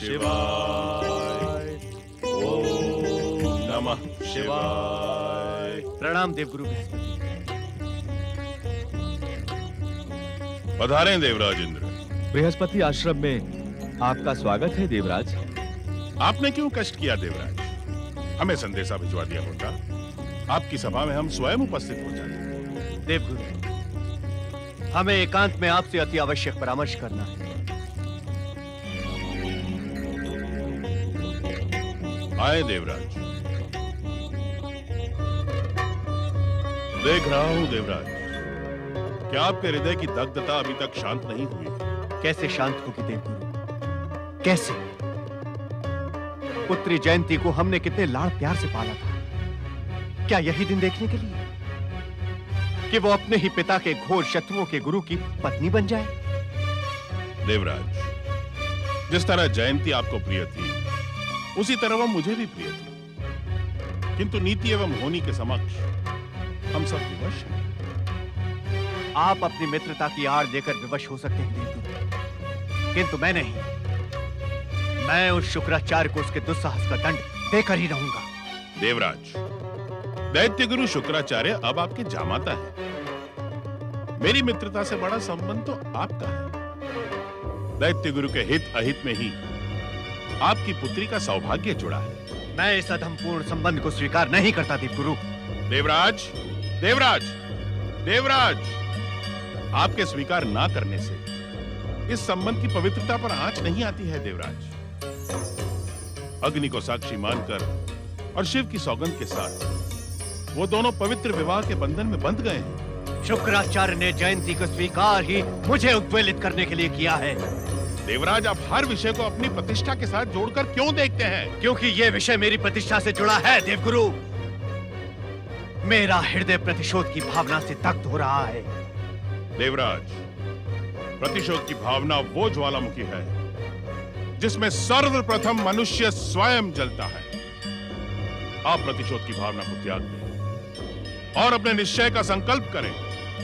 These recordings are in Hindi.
शिवाय। ओम नमः शिवाय। प्रणाम देवगुरु बृहस्पति। पधारें देवराज इंद्र। बृहस्पति आश्रम में आपका स्वागत है देवराज। आपने क्यों कष्ट किया देवराज? हमें संदेशा भिजवा दिया होता, आपकी सभा में हम स्वयं उपस्थित हो जाते। देवगुरु, हमें एकांत में आपसे अति आवश्यक परामर्श करना है। आए देवराज। देख रहा हूं देवराज, क्या आपके हृदय की दग्धता अभी तक शांत नहीं हुई? कैसे शांत होगी देवगुरु? कैसे? पुत्री जयंती को हमने कितने लाड़ प्यार से पाला था। क्या यही दिन देखने के लिए कि वो अपने ही पिता के घोर शत्रुओं के गुरु की पत्नी बन जाए? देवराज, जिस तरह जयंती आपको प्रिय थी, उसी तरह वह मुझे भी प्रिय थी। किंतु नीति एवं होनी के समक्ष हम सब विवश हैं। आप अपनी मित्रता की आड़ देकर विवश हो सकते हैं देवगुरु, किंतु मैं नहीं। मैं उस शुक्राचार्य को उसके दुस्साहस का दंड देकर ही रहूंगा। देवराज, दैत्य गुरु शुक्राचार्य अब आपके जामाता है। मेरी मित्रता से बड़ा संबंध तो आपका है। दैत्य गुरु के हित अहित में ही आपकी पुत्री का सौभाग्य जुड़ा है। मैं इस अधमपूर्ण संबंध को स्वीकार नहीं करता देवगुरु। देवराज, देवराज, देवराज, आपके स्वीकार ना करने से इस संबंध की पवित्रता पर आंच नहीं आती है देवराज। अग्नि को साक्षी मानकर और शिव की सौगंध के साथ वो दोनों पवित्र विवाह के बंधन में बंध गए हैं। शुक्राचार्य ने जयंती को स्वीकार ही मुझे उद्वेलित करने के लिए किया है। देवराज, आप हर विषय को अपनी प्रतिष्ठा के साथ जोड़कर क्यों देखते हैं? क्योंकि यह विषय मेरी प्रतिष्ठा से जुड़ा है देवगुरु। मेरा हृदय प्रतिशोध की भावना से दग्ध हो रहा है। देवराज, प्रतिशोध की भावना वो ज्वालामुखी है जिसमें सर्वप्रथम मनुष्य स्वयं जलता है। आप प्रतिशोध की भावना को त्याग दें और अपने निश्चय का संकल्प करें।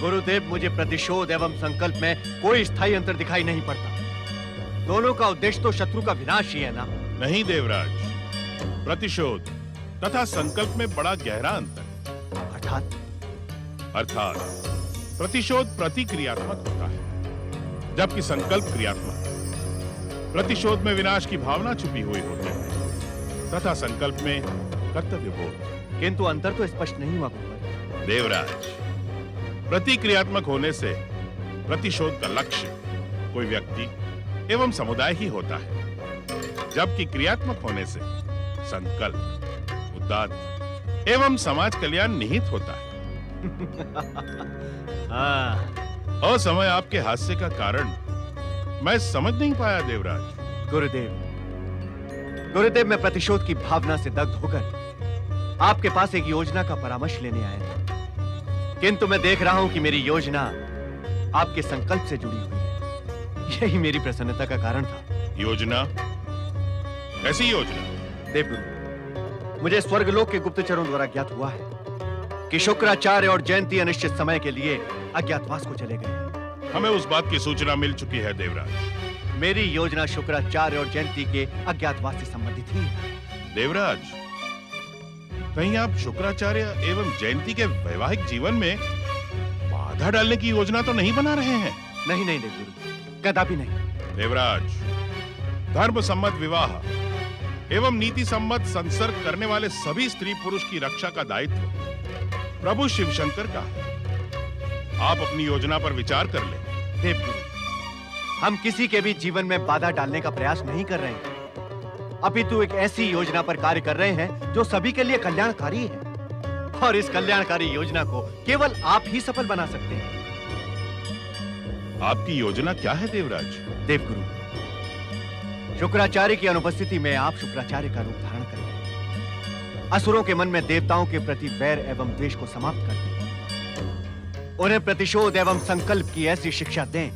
गुरुदेव, मुझे प्रतिशोध एवं संकल्प में कोई स्थायी अंतर दिखाई नहीं पड़ता। दोनों का उद्देश्य तो शत्रु का विनाश ही है ना? नहीं देवराज, प्रतिशोध तथा संकल्प में बड़ा गहरा अंतर। अर्थात प्रतिशोध प्रतिक्रियात्मक होता है, जबकि संकल्प क्रियात्मक। प्रतिशोध में विनाश की भावना छुपी हुई होती है तथा संकल्प में कर्तव्य बोध। किंतु अंतर तो स्पष्ट नहीं हुआ गुरुवर। देवराज, प्रतिक्रियात्मक होने से प्रतिशोध का लक्ष्य कोई व्यक्ति एवं समुदाय ही होता है, जबकि क्रियात्मक होने से संकल्प, उद्दात एवं समाज कल्याण निहित होता है। असमय आपके हास्य का कारण मैं समझ नहीं पाया देवराज। गुरुदेव, मैं प्रतिशोध की भावना से दग्ध होकर आपके पास एक योजना का परामर्श लेने आया था। किंतु मैं देख रहा हूं कि मेरी योजना आपके संकल्प से जुड़ी हुई है। यही मेरी प्रसन्नता का कारण था। योजना? कैसी योजना? देवगुरु, मुझे स्वर्गलोक के गुप्तचरों द्वारा ज्ञात हुआ है कि शुक्राचार्य और जयंती अनिश्चित समय के लिए अज्ञातवास को चले गए। हमें उस बात की सूचना मिल चुकी है देवराज। मेरी योजना शुक्राचार्य और जयंती के अज्ञातवास से संबंधित ही है। देवराज, कहीं आप शुक्राचार्य एवं जयंती के वैवाहिक जीवन में बाधा डालने की योजना तो नहीं बना रहे हैं? नहीं नहीं देवगुरु, कदापि नहीं। देवराज, धर्म सम्मत विवाह एवं नीति सम्मत संसर्ग करने वाले सभी स्त्री पुरुष की रक्षा का दायित्व प्रभु शिव शंकर का है। आप अपनी योजना पर विचार कर लें। देवगुरु, हम किसी के भी जीवन में बाधा डालने का प्रयास नहीं कर रहे हैं, अपितु एक ऐसी योजना पर कार्य कर रहे हैं जो सभी के लिए कल्याणकारी है। और इस कल्याणकारी योजना को केवल आप ही सफल बना सकते हैं। आपकी योजना क्या है देवराज? देवगुरु, शुक्राचार्य की अनुपस्थिति में आप शुक्राचार्य का रूप धारण करें, असुरों के मन में देवताओं के प्रति वैर एवं द्वेष को समाप्त कर दें, उन्हें प्रतिशोध एवं संकल्प की ऐसी शिक्षा दें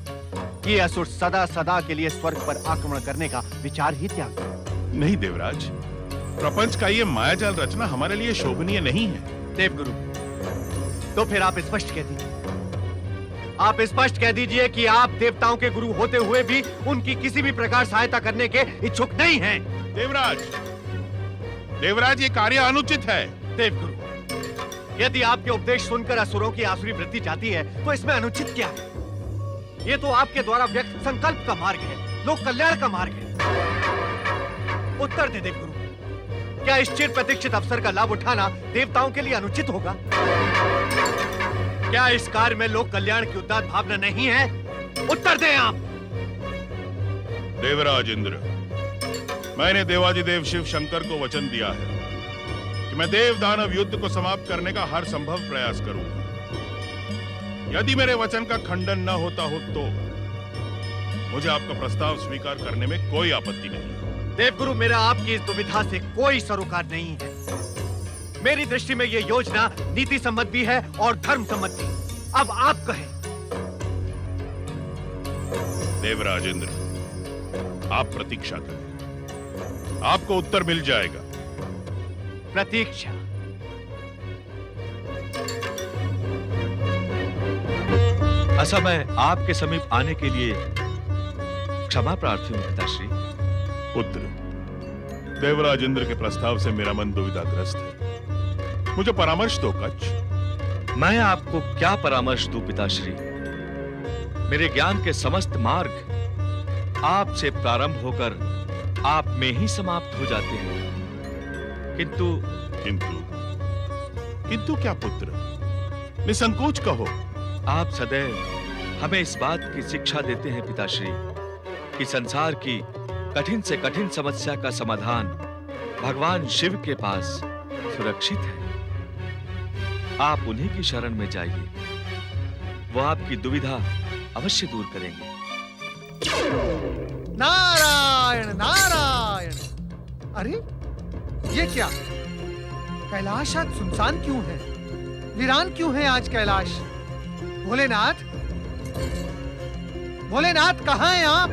कि असुर सदा सदा के लिए स्वर्ग पर आक्रमण करने का विचार ही त्याग दें। नहीं देवराज, प्रपंच का ये मायाजाल रचना हमारे लिए शोभनीय नहीं है। देवगुरु, तो फिर आप स्पष्ट कह दीजिए, आप स्पष्ट कह दीजिए कि आप देवताओं के गुरु होते हुए भी उनकी किसी भी प्रकार सहायता करने के इच्छुक नहीं हैं। देवराज, देवराज, ये कार्य अनुचित है। देवगुरु, यदि आपके उपदेश सुनकर असुरों की आसुरी वृत्ति जाती है तो इसमें अनुचित क्या है? ये तो आपके द्वारा व्यक्त संकल्प का मार्ग है, लोक कल्याण का मार्ग है। उत्तर दे देवगुरु, क्या इस चिर प्रतीक्षित अवसर का लाभ उठाना देवताओं के लिए अनुचित होगा? क्या इस कार्य में लोक कल्याण की उदात्त भावना नहीं है? उत्तर दें आप। देवराज इंद्र, मैंने देवाधिदेव शिव शंकर को वचन दिया है कि मैं देव दानव युद्ध को समाप्त करने का हर संभव प्रयास करूंगा। यदि मेरे वचन का खंडन न होता हो तो मुझे आपका प्रस्ताव स्वीकार करने में कोई आपत्ति नहीं। देवगुरु, मेरा आपकी इस दुविधा से कोई सरोकार नहीं है। मेरी दृष्टि में यह योजना नीति सम्मत भी है और धर्म सम्मत भी। अब आप कहें। देवराज इंद्र, आप प्रतीक्षा करें, आपको उत्तर मिल जाएगा। प्रतीक्षा? असमय आपके समीप आने के लिए क्षमा प्रार्थी हूं पिताश्री। पुत्र, देवराज इंद्र के प्रस्ताव से मेरा मन दुविधाग्रस्त है। मुझे परामर्श दो कच्छ। मैं आपको क्या परामर्श दूं पिताश्री? मेरे ज्ञान के समस्त मार्ग आपसे प्रारंभ होकर आप में ही समाप्त हो जाते हैं। किंतु किंतु क्या पुत्र? निसंकोच कहो। आप सदैव हमें इस बात की शिक्षा देते हैं पिताश्री कि संसार की कठिन से कठिन समस्या का समाधान भगवान शिव के पास सुरक्षित है। आप उन्हीं की शरण में जाइए, वो आपकी दुविधा अवश्य दूर करेंगे। नारायण नारायण। अरे ये क्या? कैलाश आज सुनसान क्यों है? वीरान क्यों है आज कैलाश? भोलेनाथ, भोलेनाथ कहाँ हैं आप?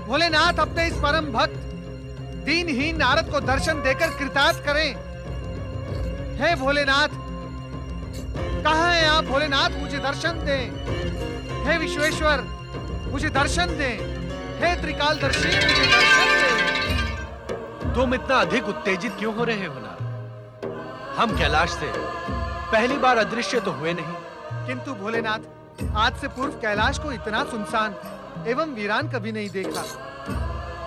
भोलेनाथ, अपने इस परम भक्त दीनहीन नारद को दर्शन देकर कृतार्थ करें। हे भोलेनाथ, कहाँ हैं आप? भोलेनाथ, मुझे दर्शन दें। हे विश्वेश्वर, मुझे दर्शन दें। हे त्रिकालदर्शी, मुझे दर्शन दें। तुम इतना अधिक उत्तेजित क्यों हो रहे हो नारद? हम कैलाश से पहली बार अदृश्य तो हुए नहीं। किंतु भोलेनाथ, आज से पूर्व कैलाश को इतना सुनसान एवं वीरान कभी नहीं देखा।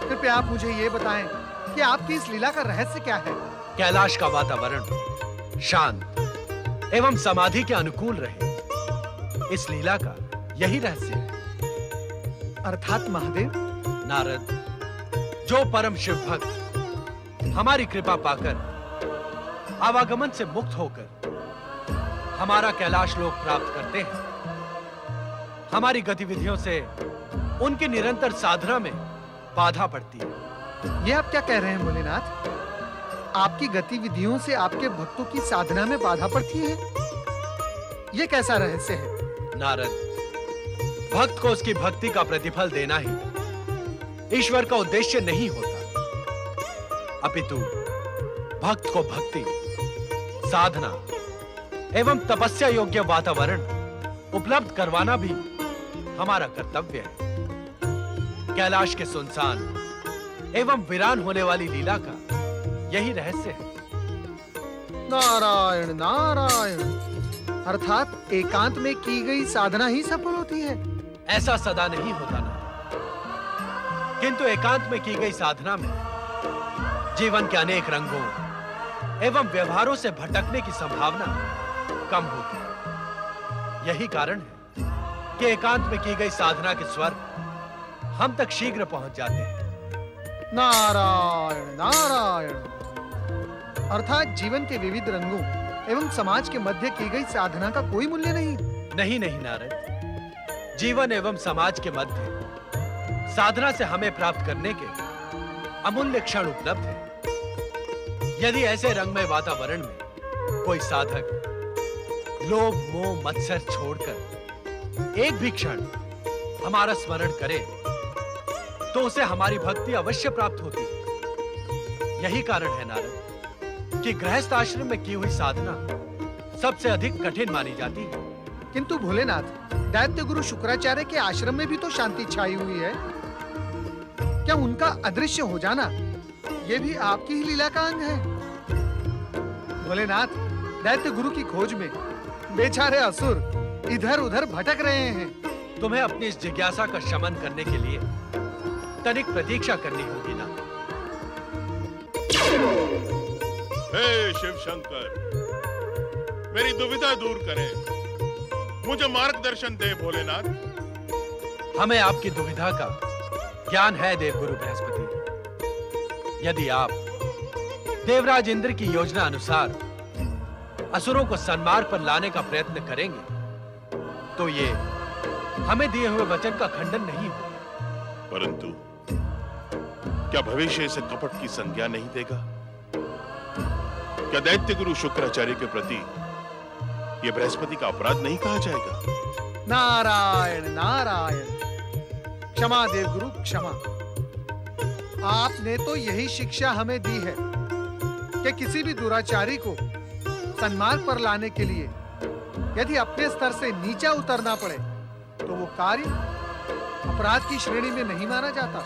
कृपया आप मुझे ये बताएं कि आपकी इस लीला का रहस्य क्या है? कैलाश का वातावरण शांत एवं समाधि के अनुकूल रहे, इस लीला का यही रहस्य है। अर्थात महादेव? नारद, जो परम शिव भक्त हमारी कृपा पाकर आवागमन से मुक्त होकर हमारा कैलाश लोक प्राप्त करते हैं, हमारी गतिविधियों से उनकी निरंतर साधना में बाधा पड़ती है। ये आप क्या कह रहे हैं भोलेनाथ? आपकी गतिविधियों से आपके भक्तों की साधना में बाधा पड़ती है? ये कैसा रहस्य है? नारद, भक्त को उसकी भक्ति का प्रतिफल देना ही ईश्वर का उद्देश्य नहीं होता, अपितु भक्त को भक्ति, साधना एवं तपस्या योग्य वातावरण उपलब्ध करवाना भी हमारा कर्तव्य है। कैलाश के सुनसान एवं वीरान होने वाली लीला का यही रहस्य है। नारायण नारायण। अर्थात एकांत में की गई साधना ही सफल होती है? ऐसा सदा नहीं होता ना, किंतु एकांत में की गई साधना में जीवन के अनेक रंगों एवं व्यवहारों से भटकने की संभावना कम होती है। यही कारण है कि एकांत में की गई साधना के स्वर हम तक शीघ्र पहुंच जाते हैं। नारायण नारायण। अर्थात जीवन के विविध रंगों एवं समाज के मध्य की गई साधना का कोई मूल्य नहीं? नहीं नहीं नारद, जीवन एवं समाज के मध्य साधना से हमें प्राप्त करने के अमूल्य क्षण उपलब्ध है। यदि ऐसे रंगमय वातावरण में कोई साधक लोभ मोह मत्सर छोड़कर एक भी क्षण हमारा स्मरण करे तो उसे हमारी भक्ति अवश्य प्राप्त होती है। यही कारण है नारद कि गृहस्थ आश्रम में की हुई साधना सबसे अधिक कठिन मानी जाती है। किंतु भोलेनाथ, दैत्य गुरु शुक्राचार्य के आश्रम में भी तो शांति छाई हुई है। क्या उनका अदृश्य हो जाना ये भी आपकी ही लीला का अंग है? भोलेनाथ, दैत्य गुरु की खोज में बेचारे असुर इधर उधर भटक रहे हैं। तुम्हें अपनी इस जिज्ञासा का शमन करने के लिए तनिक प्रतीक्षा करनी होगी ना। हे शिव शंकर, मेरी दुविधा दूर करें, मुझे मार्गदर्शन दे भोलेनाथ। हमें आपकी दुविधा का ज्ञान है देवगुरु बृहस्पति। यदि आप देवराज इंद्र की योजना अनुसार असुरों को सन्मार्ग पर लाने का प्रयत्न करेंगे तो ये हमें दिए हुए वचन का खंडन नहीं होगा। परंतु क्या भविष्य इसे कपट की संज्ञा नहीं देगा? क्या दैत्य गुरु शुक्राचार्य के प्रति यह बृहस्पति का अपराध नहीं कहा जाएगा? नारायण नारायण, क्षमा देवगुरु क्षमा। आपने तो यही शिक्षा हमें दी है कि किसी भी दुराचारी को सन्मार्ग पर लाने के लिए यदि अपने स्तर से नीचा उतरना पड़े तो वो कार्य अपराध की श्रेणी में नहीं माना जाता।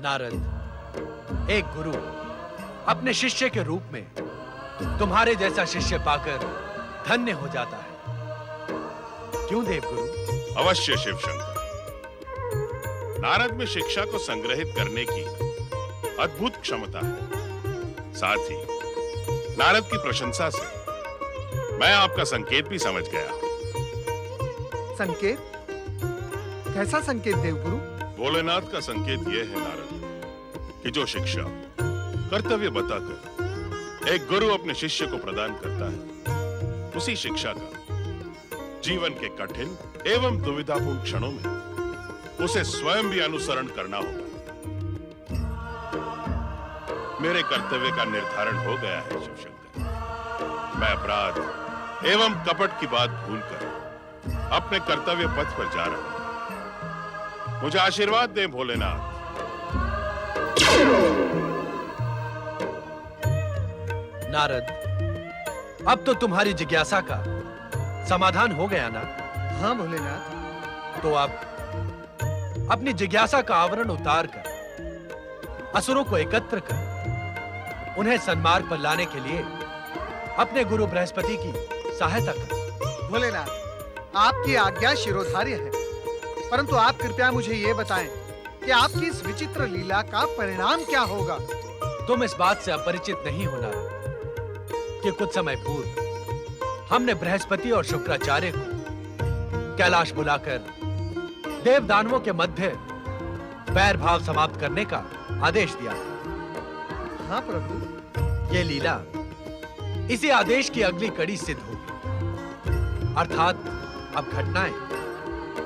नारद, एक गुरु अपने शिष्य के रूप में तुम्हारे जैसा शिष्य पाकर धन्य हो जाता है। क्यों देवगुरु? अवश्य शिव शंकर। नारद में शिक्षा को संग्रहित करने की अद्भुत क्षमता है। साथ ही नारद की प्रशंसा से मैं आपका संकेत भी समझ गया। संकेत? कैसा संकेत देवगुरु? भोलेनाथ का संकेत यह है नारद कि जो शिक्षा कर्तव्य बताकर एक गुरु अपने शिष्य को प्रदान करता है, उसी शिक्षा का जीवन के कठिन एवं दुविधापूर्ण क्षणों में उसे स्वयं भी अनुसरण करना होगा। मेरे कर्तव्य का निर्धारण हो गया है शिव शंकर। मैं अपराध एवं कपट की बात भूलकर अपने कर्तव्य पथ पर जा रहा हूं। मुझे आशीर्वाद दें भोलेनाथ। नारद, अब तो तुम्हारी जिज्ञासा का समाधान हो गया ना? हाँ भोलेनाथ। तो आप अपनी जिज्ञासा का आवरण उतार कर असुरों को एकत्र कर उन्हें सन्मार्ग पर लाने के लिए अपने गुरु बृहस्पति की सहायता कर। भोलेनाथ, आपकी आज्ञा शिरोधार्य है, परंतु आप कृपया मुझे ये बताएं कि आपकी इस विचित्र लीला का परिणाम क्या होगा? तुम इस बात से अपरिचित नहीं होना कि कुछ समय पूर्व हमने बृहस्पति और शुक्राचार्य को कैलाश बुलाकर देव दानवों के मध्य वैर भाव समाप्त करने का आदेश दिया था। हाँ प्रभु। ये लीला इसी आदेश की अगली कड़ी सिद्ध होगी, अर्थात अब घटनाएं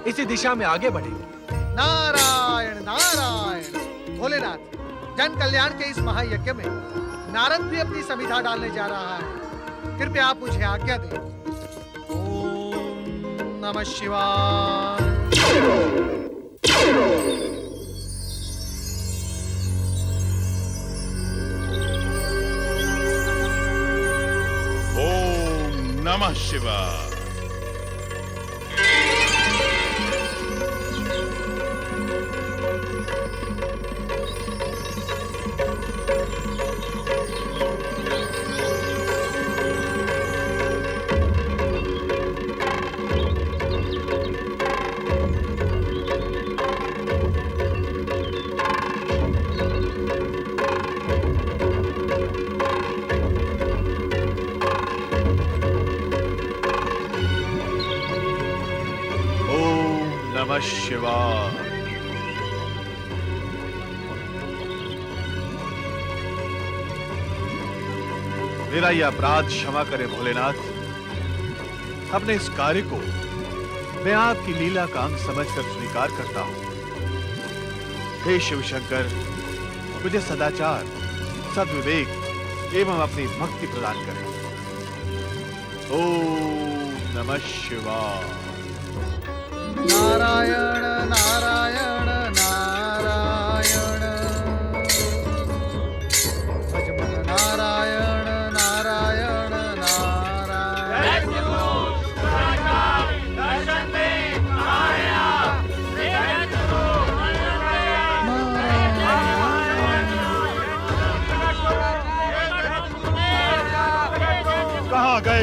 इसी दिशा में आगे बढ़ेंगी। नारायण नारायण। भोलेनाथ, जन कल्याण के इस महायज्ञ में नारद भी अपनी समिधा डालने जा रहा है। कृपया आप मुझे आज्ञा दें। ओम नमः शिवाय। ओम नमः शिवाय। नमः शिवाय। मेरा यह अपराध क्षमा करें भोलेनाथ। अपने इस कार्य को मैं आपकी लीला का अंग समझकर स्वीकार करता हूं। हे शिव शंकर, मुझे सदाचार, सद्विवेक एवं अपनी भक्ति प्रदान करें। ओम नमः शिवाय। नारायण नारायण नारायण। भजमन नारायण नारायण नारायण।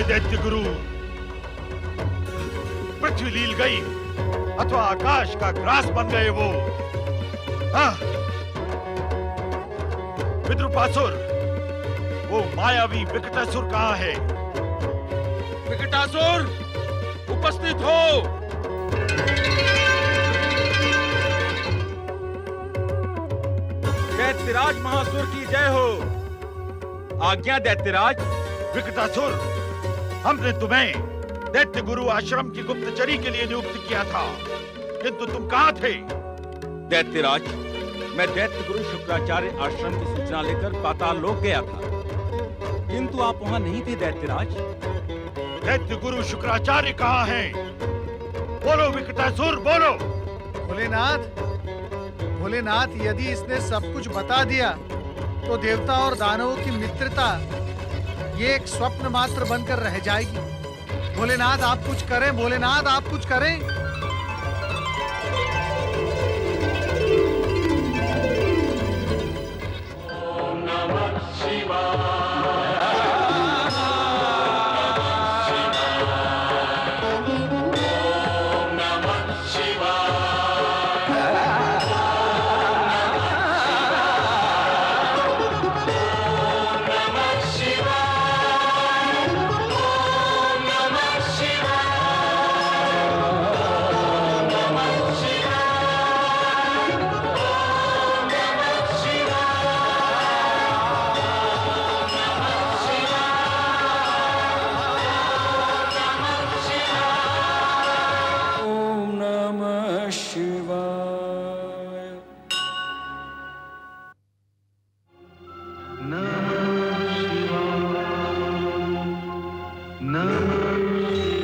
दैत्य गुरु पृथ्वी लील गई अथवा आकाश का ग्रास बन गए वो। हाँ, विद्रुपासुर, वो मायावी विकटासुर कहाँ है? विकटासुर, उपस्थित हो। दैत्यराज महासुर की जय हो। आज्ञा दैत्यराज। विकटासुर, हमने तुम्हें दैत्य गुरु आश्रम की गुप्तचरी के लिए नियुक्त किया था, किंतु तुम कहाँ थे? दैत्यराज, मैं दैत्य गुरु शुक्राचार्य आश्रम की सूचना लेकर पाताल लोक गया था, किंतु आप वहां नहीं थे दैत्यराज। दैत्य गुरु शुक्राचार्य कहाँ हैं? बोलो विकटासुर, बोलो। भोलेनाथ, भोलेनाथ, यदि इसने सब कुछ बता दिया तो देवता और दानवों की मित्रता ये एक स्वप्न मात्र बनकर रह जाएगी। भोलेनाथ आप कुछ करें, भोलेनाथ आप कुछ करें। नमः